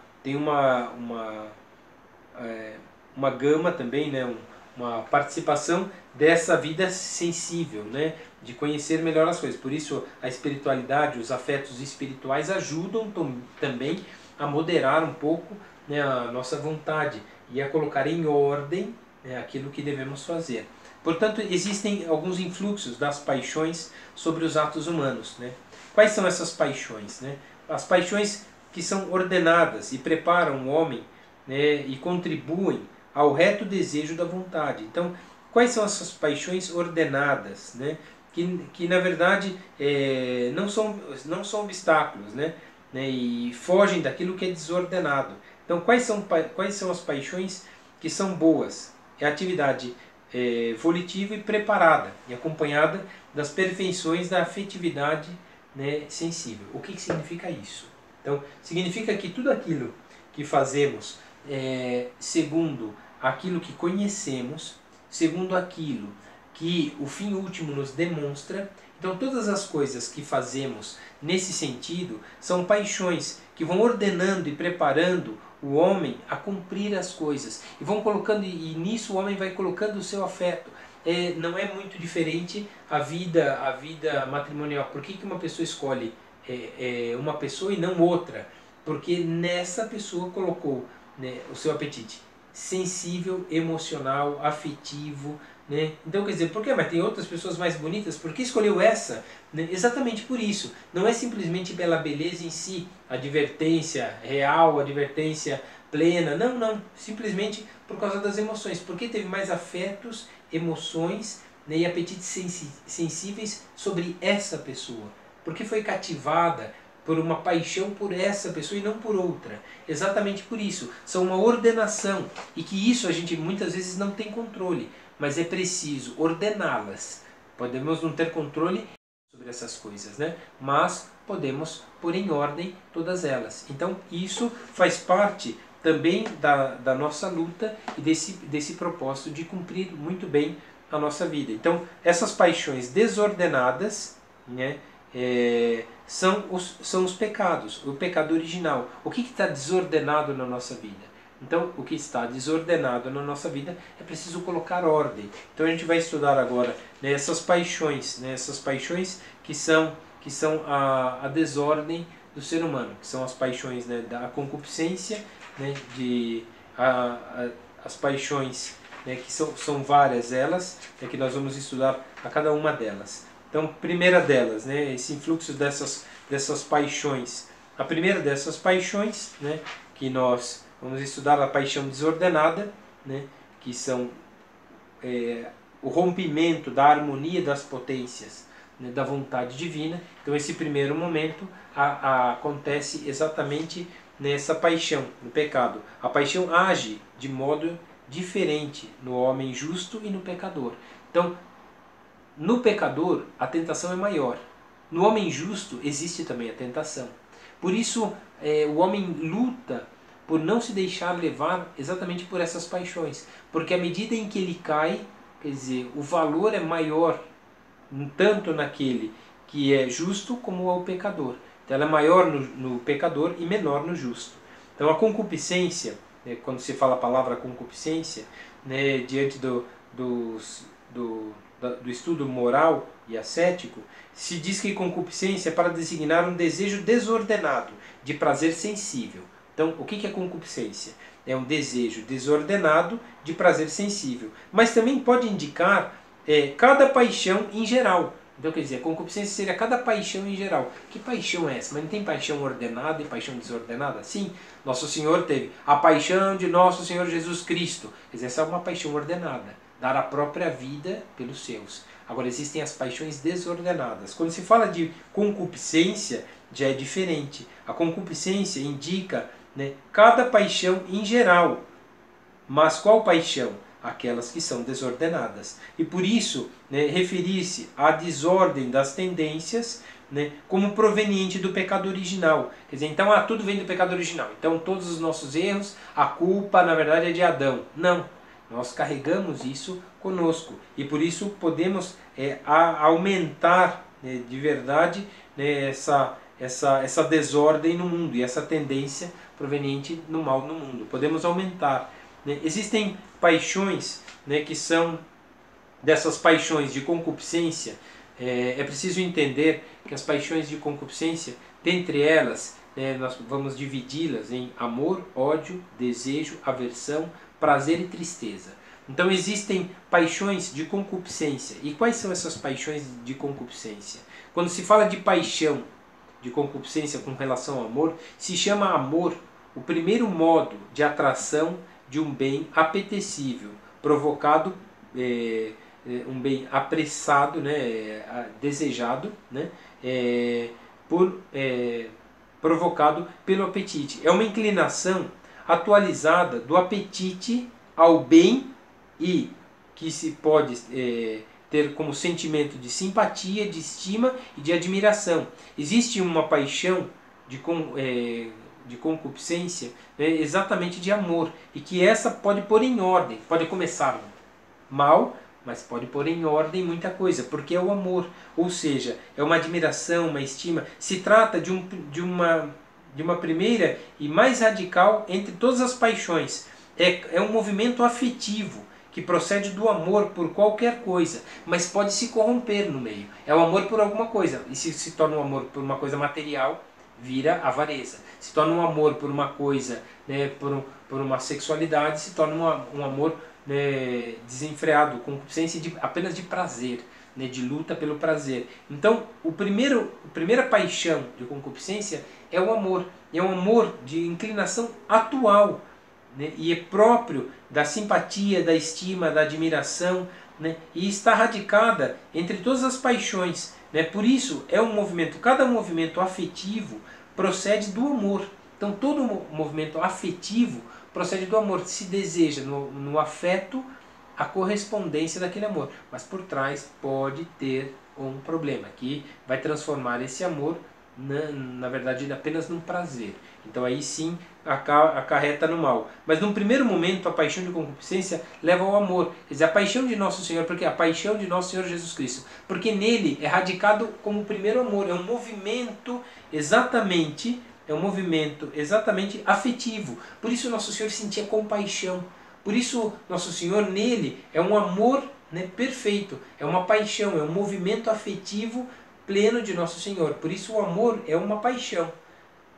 gama também, né, uma participação dessa vida sensível, né, de conhecer melhor as coisas. Por isso a espiritualidade, os afetos espirituais ajudam também a moderar um pouco, né, a nossa vontade e a colocar em ordem, né, aquilo que devemos fazer. Portanto, existem alguns influxos das paixões sobre os atos humanos, né? Quais são essas paixões, né? As paixões que são ordenadas e preparam o homem, né, e contribuem ao reto desejo da vontade. Então, quais são essas paixões ordenadas, né, que na verdade não são obstáculos, né, e fogem daquilo que é desordenado. Então, quais são as paixões que são boas? É a atividade volitiva e preparada, e acompanhada das perfeições da afetividade, né, sensível. O que significa isso? Então, significa que tudo aquilo que fazemos segundo aquilo que conhecemos, segundo aquilo que o fim último nos demonstra. Então todas as coisas que fazemos nesse sentido são paixões que vão ordenando e preparando o homem a cumprir as coisas. E vão colocando, e nisso o homem vai colocando o seu afeto. Não é muito diferente a vida matrimonial. Por que uma pessoa escolhe uma pessoa e não outra? Porque nessa pessoa colocou, né, o seu apetite sensível, emocional, afetivo, né? Então, quer dizer, por quê? Mas tem outras pessoas mais bonitas, por que escolheu essa? Né? Exatamente por isso. Não é simplesmente pela beleza em si, advertência real, advertência plena. Não, não. Simplesmente por causa das emoções. Porque teve mais afetos, emoções, né, e apetites sensíveis sobre essa pessoa. Porque foi cativada por uma paixão por essa pessoa e não por outra. Exatamente por isso. São uma ordenação. E que isso a gente muitas vezes não tem controle. Mas é preciso ordená-las. Podemos não ter controle sobre essas coisas, né? Mas podemos pôr em ordem todas elas. Então isso faz parte também da nossa luta e desse propósito de cumprir muito bem a nossa vida. Então essas paixões desordenadas, né, são os pecados, o pecado original. O que está desordenado na nossa vida? Então, o que está desordenado na nossa vida é preciso colocar ordem. Então, a gente vai estudar agora, né, essas paixões que são a desordem do ser humano, que são as paixões, né, da concupiscência, né, as paixões, né, que são várias elas, que nós vamos estudar a cada uma delas. Então, primeira delas, né, esse influxo dessas paixões. A primeira dessas paixões, né, que nós vamos estudar, a paixão desordenada, né, que são o rompimento da harmonia das potências, né, da vontade divina. Então esse primeiro momento acontece exatamente nessa paixão, no pecado. A paixão age de modo diferente no homem justo e no pecador. Então, no pecador a tentação é maior. No homem justo existe também a tentação. Por isso o homem luta por não se deixar levar exatamente por essas paixões. Porque à medida em que ele cai, quer dizer, o valor é maior, tanto naquele que é justo como ao pecador. Então ela é maior no pecador e menor no justo. Então a concupiscência, né, quando se fala a palavra concupiscência, né, diante das do estudo moral e ascético, se diz que concupiscência é para designar um desejo desordenado, de prazer sensível. Então, o que é concupiscência? É um desejo desordenado de prazer sensível. Mas também pode indicar cada paixão em geral. Então, quer dizer, a concupiscência seria cada paixão em geral. Que paixão é essa? Mas não tem paixão ordenada e paixão desordenada? Sim, Nosso Senhor teve a paixão de Nosso Senhor Jesus Cristo. Quer dizer, essa é uma paixão ordenada, dar a própria vida pelos seus. Agora, existem as paixões desordenadas. Quando se fala de concupiscência, já é diferente. A concupiscência indica, né, cada paixão em geral. Mas qual paixão? Aquelas que são desordenadas. E por isso, né, referir-se à desordem das tendências, né, como proveniente do pecado original. Quer dizer, então tudo vem do pecado original. Então todos os nossos erros, a culpa na verdade é de Adão. Não. Nós carregamos isso conosco. E por isso podemos aumentar, né, de verdade, né, essa desordem no mundo e essa tendência proveniente do mal no mundo. Podemos aumentar. Existem paixões, né, que são dessas paixões de concupiscência. É preciso entender que as paixões de concupiscência, dentre elas, né, nós vamos dividi-las em amor, ódio, desejo, aversão, prazer e tristeza. Então existem paixões de concupiscência. E quais são essas paixões de concupiscência? Quando se fala de paixão de concupiscência com relação ao amor, se chama amor o primeiro modo de atração de um bem apetecível, provocado, um bem apressado, né, desejado, né, provocado pelo apetite. É uma inclinação atualizada do apetite ao bem e que se pode ter como sentimento de simpatia, de estima e de admiração. Existe uma paixão de concupiscência, né, exatamente de amor, e que essa pode pôr em ordem, pode começar mal, mas pode pôr em ordem muita coisa, porque é o amor, ou seja, é uma admiração, uma estima. Se trata de uma primeira e mais radical entre todas as paixões. É um movimento afetivo que procede do amor por qualquer coisa, mas pode se corromper no meio. É o amor por alguma coisa, e se torna um amor por uma coisa material, vira avareza. Se torna um amor por uma coisa, né, por uma sexualidade, se torna um amor, né, desenfreado, concupiscência apenas de prazer, né, de luta pelo prazer. Então, a primeira paixão de concupiscência é o amor. É um amor de inclinação atual, né, e é próprio da simpatia, da estima, da admiração, né, e está radicada entre todas as paixões. Né? Por isso, cada movimento afetivo procede do amor. Então, todo movimento afetivo procede do amor. Se deseja no afeto a correspondência daquele amor, mas por trás pode ter um problema que vai transformar esse amor na verdade apenas num prazer. Então aí sim acarreta no mal. Mas num primeiro momento a paixão de concupiscência leva ao amor. Quer dizer, a paixão de Nosso Senhor, porque a paixão de Nosso Senhor Jesus Cristo, porque nele é radicado como o primeiro amor. É um movimento exatamente afetivo. Por isso Nosso Senhor sentia compaixão. Por isso Nosso Senhor nele é um amor, né, perfeito. É uma paixão, é um movimento afetivo pleno de Nosso Senhor. Por isso o amor é uma paixão,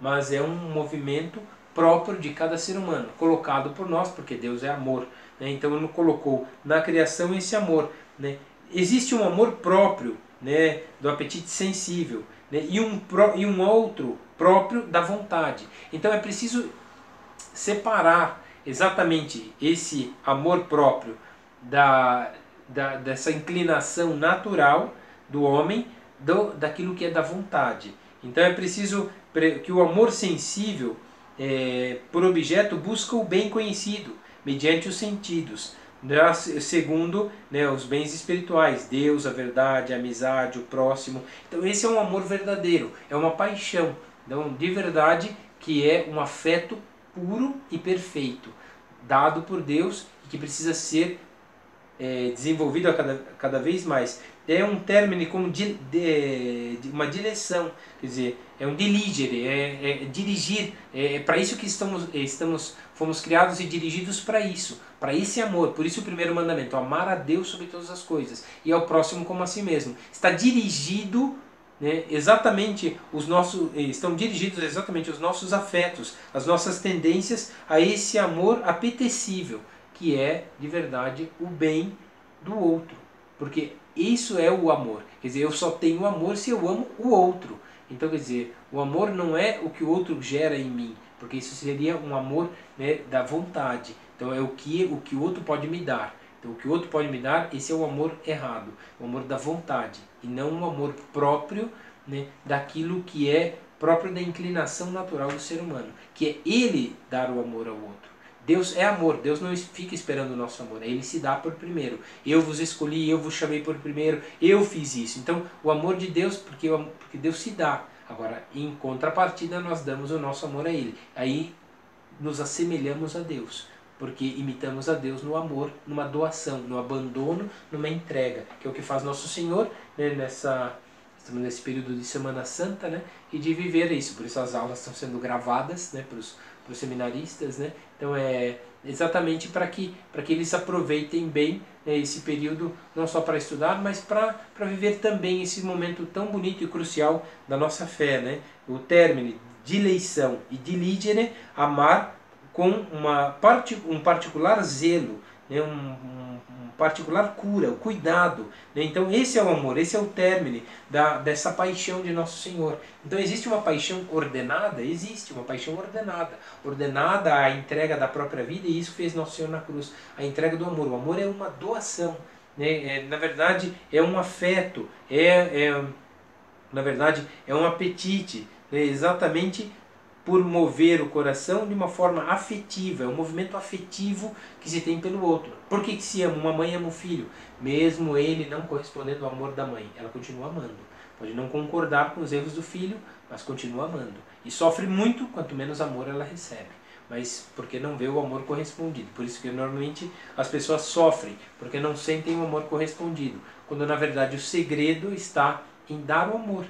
mas é um movimento próprio de cada ser humano, colocado por nós, porque Deus é amor. Né? Então Ele colocou na criação esse amor. Né? Existe um amor próprio, né, do apetite sensível, né, e um outro próprio da vontade. Então é preciso separar exatamente esse amor próprio dessa inclinação natural do homem daquilo que é da vontade. Então é preciso que o amor sensível, por objeto, busca o bem conhecido, mediante os sentidos, segundo, né, os bens espirituais, Deus, a verdade, a amizade, o próximo. Então esse é um amor verdadeiro, é uma paixão, então, de verdade, que é um afeto puro e perfeito, dado por Deus e que precisa ser desenvolvido cada vez mais. é um termo como de uma direção, quer dizer, é um diligere, é dirigir, é para isso que fomos criados e dirigidos para isso, para esse amor. Por isso o primeiro mandamento, amar a Deus sobre todas as coisas e ao próximo como a si mesmo. Está dirigido, né, estão dirigidos exatamente os nossos afetos, as nossas tendências a esse amor apetecível, que é, de verdade, o bem do outro. Porque isso é o amor. Quer dizer, eu só tenho amor se eu amo o outro. Então, quer dizer, o amor não é o que o outro gera em mim, porque isso seria um amor, né, da vontade. Então é o que o outro pode me dar. Então o que o outro pode me dar, esse é o amor errado, o amor da vontade, e não o amor próprio, né, daquilo que é próprio da inclinação natural do ser humano, que é ele dar o amor ao outro. Deus é amor, Deus não fica esperando o nosso amor, Ele se dá por primeiro. Eu vos escolhi, eu vos chamei por primeiro, eu fiz isso. Então o amor de Deus, porque Deus se dá. Agora, em contrapartida, nós damos o nosso amor a Ele. Aí nos assemelhamos a Deus, porque imitamos a Deus no amor, numa doação, no abandono, numa entrega, que é o que faz Nosso Senhor, né, estamos nesse período de Semana Santa, né, e de viver isso. Por isso as aulas estão sendo gravadas, né, para os seminaristas, né? Então é exatamente para que eles aproveitem bem, né, esse período, não só para estudar, mas para viver também esse momento tão bonito e crucial da nossa fé, né? O término, dileição e diligere, amar com um particular zelo, né? um particular cura, o cuidado, né? Então esse é o amor, esse é o término dessa paixão de Nosso Senhor. Então existe uma paixão ordenada? Existe uma paixão ordenada à entrega da própria vida, e isso fez Nosso Senhor na cruz, a entrega do amor. O amor é uma doação, né? Na verdade é um afeto, na verdade é um apetite, né? Exatamente por mover o coração de uma forma afetiva, é um movimento afetivo que se tem pelo outro. Por que se ama? Uma mãe ama o filho, mesmo ele não correspondendo ao amor da mãe, ela continua amando. Pode não concordar com os erros do filho, mas continua amando. E sofre muito, quanto menos amor ela recebe. Mas porque não vê o amor correspondido. Por isso que normalmente as pessoas sofrem, porque não sentem o amor correspondido. Quando na verdade o segredo está em dar o amor.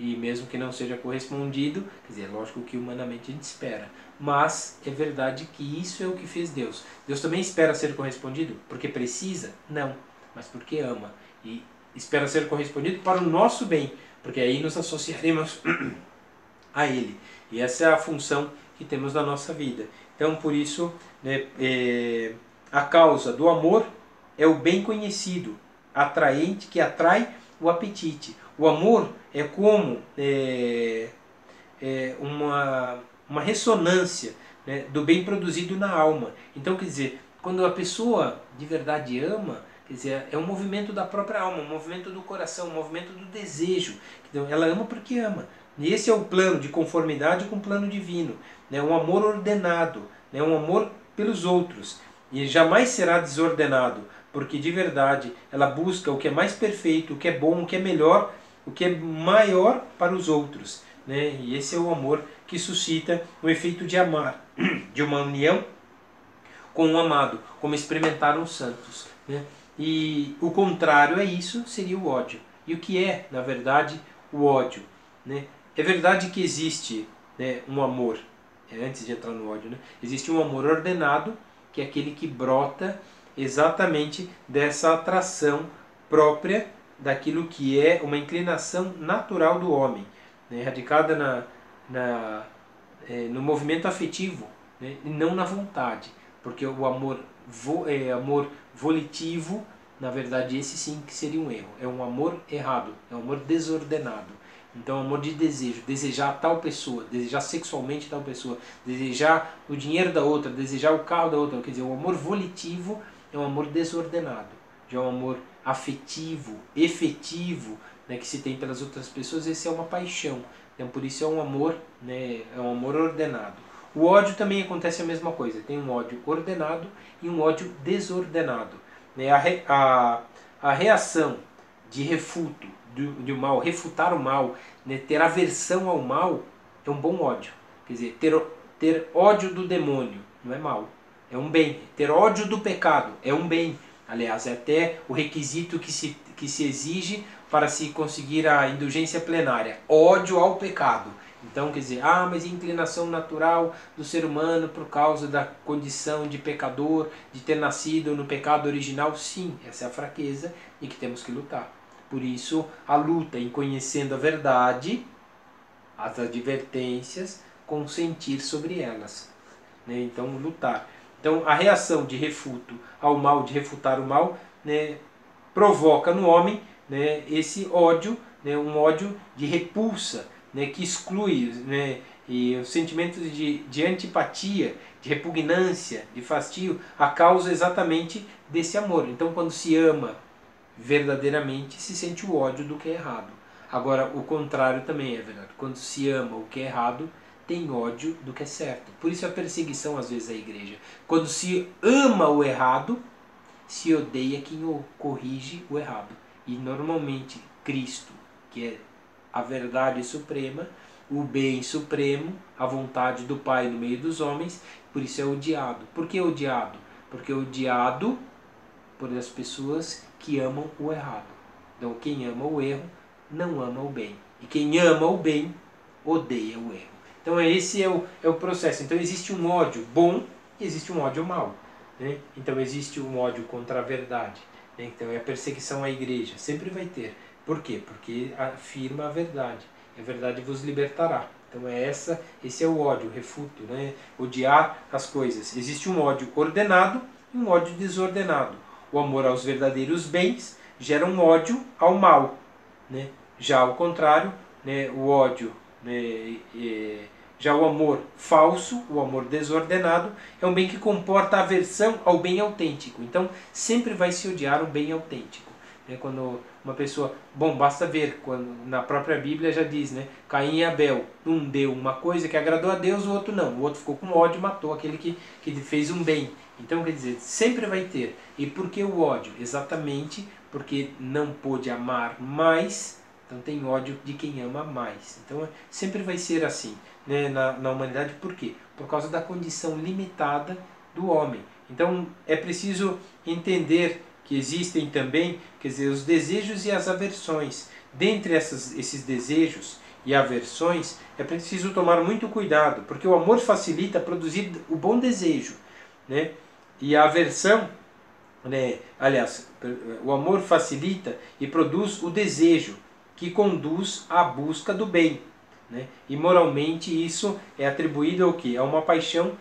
E mesmo que não seja correspondido, quer dizer, é lógico que humanamente a gente espera. Mas é verdade que isso é o que fez Deus. Deus também espera ser correspondido porque precisa? Não, mas porque ama. E espera ser correspondido para o nosso bem, porque aí nos associaremos a Ele. E essa é a função que temos na nossa vida. Então, por isso, né, a causa do amor é o bem conhecido, atraente, que atrai o apetite. O amor é como uma ressonância, né, do bem produzido na alma. Então, quer dizer, quando a pessoa de verdade ama, quer dizer, é um movimento da própria alma, um movimento do coração, um movimento do desejo. Então, ela ama porque ama. E esse é o plano de conformidade com o plano divino, né? Um amor ordenado, né? Um amor pelos outros. E jamais será desordenado, porque de verdade ela busca o que é mais perfeito, o que é bom, o que é melhor, o que é maior para os outros, né? E esse é o amor que suscita o efeito de amar, de uma união com o amado, como experimentaram os santos, né? E o contrário a isso seria o ódio. E o que é, na verdade, o ódio, né? É verdade que existe, né, um amor, antes de entrar no ódio, né? Existe um amor ordenado, que é aquele que brota exatamente dessa atração própria daquilo que é uma inclinação natural do homem, né, radicada no movimento afetivo, né, e não na vontade, porque o amor volitivo, na verdade esse sim que seria um erro, é um amor errado, é um amor desordenado. Então, o amor de desejo, desejar tal pessoa, desejar sexualmente tal pessoa, desejar o dinheiro da outra, desejar o carro da outra, quer dizer, o amor volitivo é um amor desordenado, já é um amor afetivo, efetivo, né, que se tem pelas outras pessoas, esse é uma paixão. Então, por isso é um amor, né, é um amor ordenado. O ódio também acontece a mesma coisa, tem um ódio ordenado e um ódio desordenado. Né, a reação de refuto do mal, refutar o mal, né, ter aversão ao mal, é um bom ódio. Quer dizer, ter ódio do demônio não é mal, é um bem. Ter ódio do pecado é um bem. Aliás, é até o requisito que que se exige para se conseguir a indulgência plenária? Ódio ao pecado. Então, quer dizer, mas a inclinação natural do ser humano por causa da condição de pecador, de ter nascido no pecado original, sim, essa é a fraqueza e que temos que lutar. Por isso, a luta em conhecendo a verdade, as advertências, consentir sobre elas. Né? Então, lutar. Então, a reação de refuto ao mal, de refutar o mal, né, provoca no homem, né, esse ódio, né, um ódio de repulsa, né, que exclui, né, e o sentimento de antipatia, de repugnância, de fastio, a causa exatamente desse amor. Então, quando se ama verdadeiramente, se sente o ódio do que é errado. Agora, o contrário também é verdade. Quando se ama o que é errado, tem ódio do que é certo. Por isso a perseguição, às vezes, à igreja. Quando se ama o errado, se odeia quem corrige o errado. E, normalmente, Cristo, que é a verdade suprema, o bem supremo, a vontade do Pai no meio dos homens, por isso é odiado. Por que odiado? Porque é odiado por as pessoas que amam o errado. Então, quem ama o erro, não ama o bem. E quem ama o bem, odeia o erro. Então, esse é o processo. Então, existe um ódio bom e existe um ódio mau. Né? Então, existe um ódio contra a verdade. Né? Então, é a perseguição à igreja. Sempre vai ter. Por quê? Porque afirma a verdade. A verdade vos libertará. Então, esse é o ódio, o refuto. Né? Odiar as coisas. Existe um ódio ordenado e um ódio desordenado. O amor aos verdadeiros bens gera um ódio ao mal. Né? Já ao contrário, né, o ódio, né, já o amor falso, o amor desordenado, é um bem que comporta aversão ao bem autêntico. Então, sempre vai se odiar o bem autêntico. Né? Quando uma pessoa... Bom, basta ver, quando na própria Bíblia já diz, né, Caim e Abel, um deu uma coisa que agradou a Deus, o outro não. O outro ficou com ódio e matou aquele que fez um bem. Então, quer dizer, sempre vai ter. E por que o ódio? Exatamente porque não pôde amar mais, então tem ódio de quem ama mais. Então, sempre vai ser assim, né, na humanidade. Por quê? Por causa da condição limitada do homem. Então, é preciso entender que existem também, quer dizer, os desejos e as aversões. Dentre esses desejos e aversões, é preciso tomar muito cuidado, porque o amor facilita produzir o bom desejo, né? E a aversão, né, aliás, o amor facilita e produz o desejo, que conduz à busca do bem. Né? E moralmente isso é atribuído ao quê? A uma paixão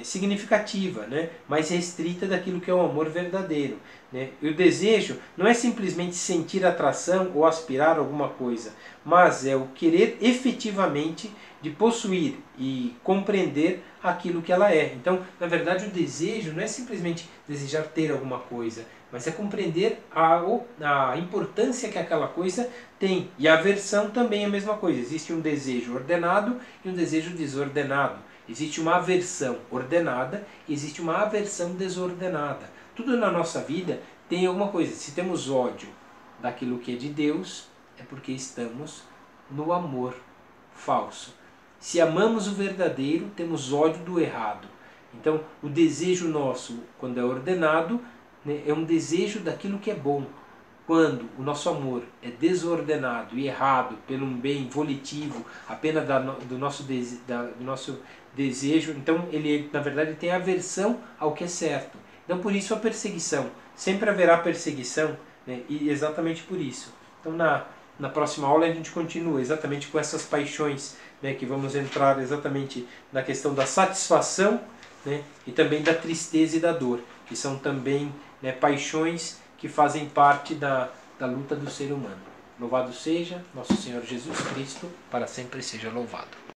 significativa, né? Mais restrita daquilo que é o amor verdadeiro. Né? E o desejo não é simplesmente sentir atração ou aspirar a alguma coisa, mas é o querer efetivamente de possuir e compreender aquilo que ela é. Então, na verdade, o desejo não é simplesmente desejar ter alguma coisa, mas é compreender a importância que aquela coisa tem. E a aversão também é a mesma coisa. Existe um desejo ordenado e um desejo desordenado. Existe uma aversão ordenada e existe uma aversão desordenada. Tudo na nossa vida tem alguma coisa. Se temos ódio daquilo que é de Deus, é porque estamos no amor falso. Se amamos o verdadeiro, temos ódio do errado. Então, o desejo nosso, quando é ordenado, né, é um desejo daquilo que é bom. Quando o nosso amor é desordenado e errado, pelo um bem volitivo, apenas do nosso desejo, então ele, na verdade, tem aversão ao que é certo. Então, por isso a perseguição. Sempre haverá perseguição, né, e exatamente por isso. Então, na próxima aula a gente continua exatamente com essas paixões, né, que vamos entrar exatamente na questão da satisfação, né, e também da tristeza e da dor, que são também, né, paixões que fazem parte da luta do ser humano. Louvado seja nosso Senhor Jesus Cristo, para sempre seja louvado.